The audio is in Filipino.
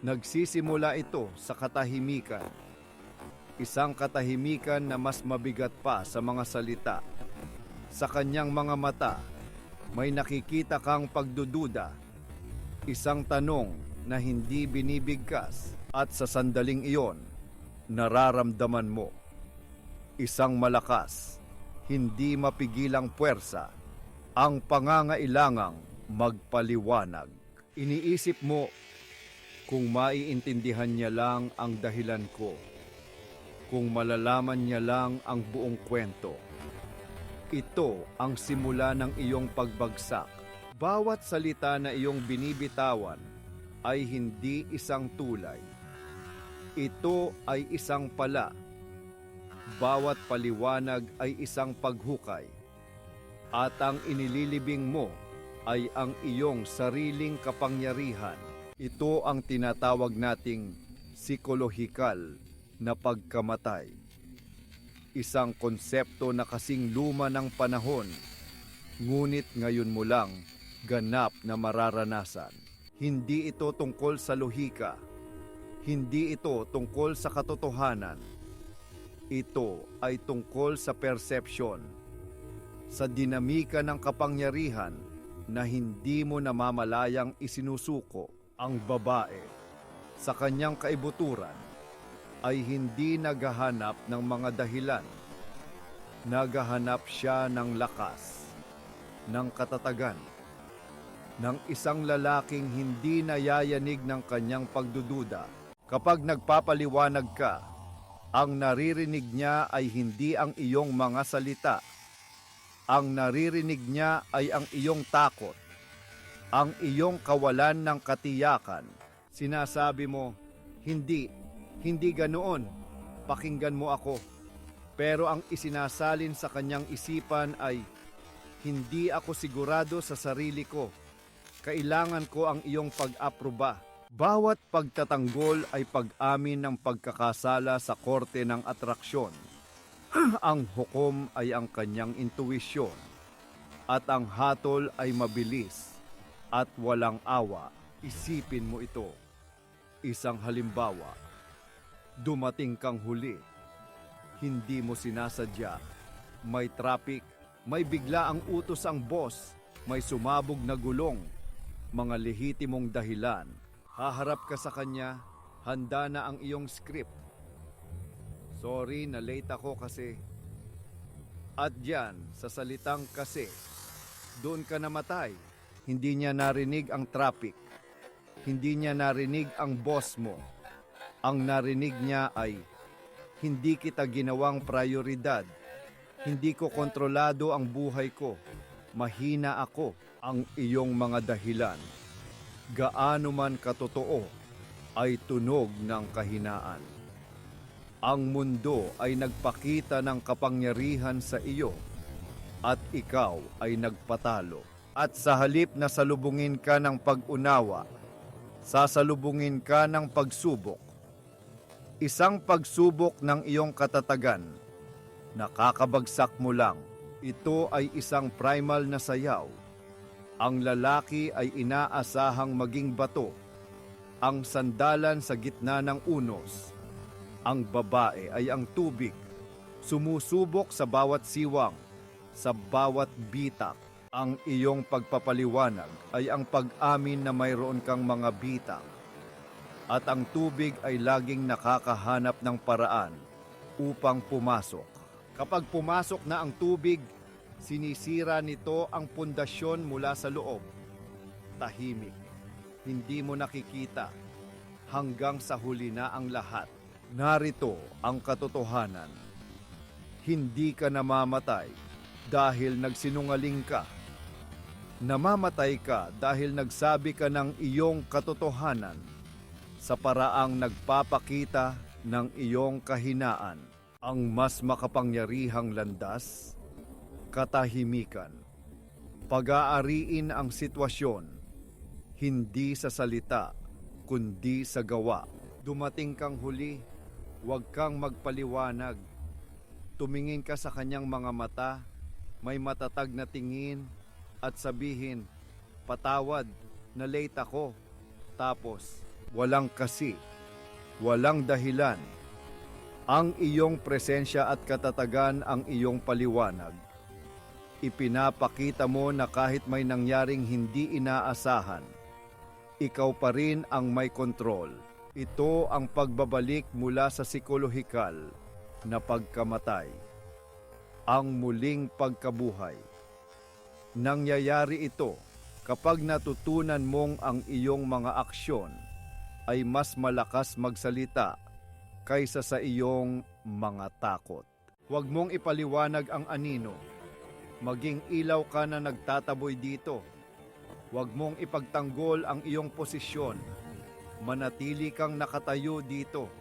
Nagsisimula ito sa katahimikan. Isang katahimikan na mas mabigat pa sa mga salita. Sa kanyang mga mata, may nakikita kang pagdududa. Isang tanong na hindi binibigkas at sa sandaling iyon, nararamdaman mo. Isang malakas, hindi mapigilang puwersa, ang pangangailangang magpaliwanag. Iniisip mo, kung maiintindihan niya lang ang dahilan ko, kung malalaman niya lang ang buong kwento. Ito ang simula ng iyong pagbagsak. Bawat salita na iyong binibitawan ay hindi isang tulay. Ito ay isang pala. Bawat paliwanag ay isang paghukay. At ang inililibing mo ay ang iyong sariling kapangyarihan. Ito ang tinatawag nating psikolohikal na pagkamatay. Isang konsepto na kasing luma ng panahon, ngunit ngayon mo lang ganap na mararanasan. Hindi ito tungkol sa lohika. Hindi ito tungkol sa katotohanan. Ito ay tungkol sa perception, sa dinamika ng kapangyarihan na hindi mo namamalayang isinusuko. Ang babae, sa kanyang kaibuturan, ay hindi naghahanap ng mga dahilan. Naghahanap siya ng lakas, ng katatagan, ng isang lalaking hindi nayayanig ng kanyang pagdududa. Kapag nagpapaliwanag ka, ang naririnig niya ay hindi ang iyong mga salita. Ang naririnig niya ay ang iyong takot, ang iyong kawalan ng katiyakan. Sinasabi mo, hindi ganoon, pakinggan mo ako. Pero ang isinasalin sa kanyang isipan ay, hindi ako sigurado sa sarili ko. Kailangan ko ang iyong pag-aproba. Bawat pagtatanggol ay pag-amin ng pagkakasala sa korte ng atraksyon. Ang hukom ay ang kanyang intuwisyon. At ang hatol ay mabilis at walang awa. Isipin mo ito. Isang halimbawa. Dumating kang huli. Hindi mo sinasadya. May traffic. May bigla ang utos ang boss. May sumabog na gulong. Mga lehitimong dahilan. Haharap ka sa kanya. Handa na ang iyong script. Sorry na late ako kasi. At diyan, sa salitang kasi, doon ka namatay. Hindi niya narinig ang traffic. Hindi niya narinig ang boss mo. Ang narinig niya ay, hindi kita ginawang prioridad. Hindi ko kontrolado ang buhay ko. Mahina ako. Ang iyong mga dahilan, gaano man katotoo, ay tunog ng kahinaan. Ang mundo ay nagpakita ng kapangyarihan sa iyo at ikaw ay nagpatalo. At sa halip na salubungin ka ng pag-unawa, sasalubungin ka ng pagsubok. Isang pagsubok ng iyong katatagan, nakakabagsak mo lang. Ito ay isang primal na sayaw. Ang lalaki ay inaasahang maging bato, ang sandalan sa gitna ng unos. Ang babae ay ang tubig, sumusubok sa bawat siwang, sa bawat bitak. Ang iyong pagpapaliwanag ay ang pag-amin na mayroon kang mga bitak. At ang tubig ay laging nakakahanap ng paraan upang pumasok. Kapag pumasok na ang tubig, sinisira nito ang pundasyon mula sa loob. Tahimik, hindi mo nakikita, hanggang sa huli na ang lahat. Narito ang katotohanan. Hindi ka namamatay dahil nagsinungaling ka. Namamatay ka dahil nagsabi ka ng iyong katotohanan sa paraang nagpapakita ng iyong kahinaan. Ang mas makapangyarihang landas, katahimikan. Pag-aariin ang sitwasyon, hindi sa salita, kundi sa gawa. Dumating kang huli, huwag kang magpaliwanag. Tumingin ka sa kanyang mga mata, may matatag na tingin, at sabihin, patawad, na late ako. Tapos, walang kasi, walang dahilan. Ang iyong presensya at katatagan ang iyong paliwanag. Ipinapakita mo na kahit may nangyaring hindi inaasahan, ikaw pa rin ang may kontrol. Ito ang pagbabalik mula sa psikolohikal na pagkamatay, ang muling pagkabuhay. Nangyayari ito kapag natutunan mong ang iyong mga aksyon ay mas malakas magsalita kaysa sa iyong mga takot. Huwag mong ipaliwanag ang anino. Maging ilaw ka na nagtataboy dito. Huwag mong ipagtanggol ang iyong posisyon. Manatili kang nakatayo dito.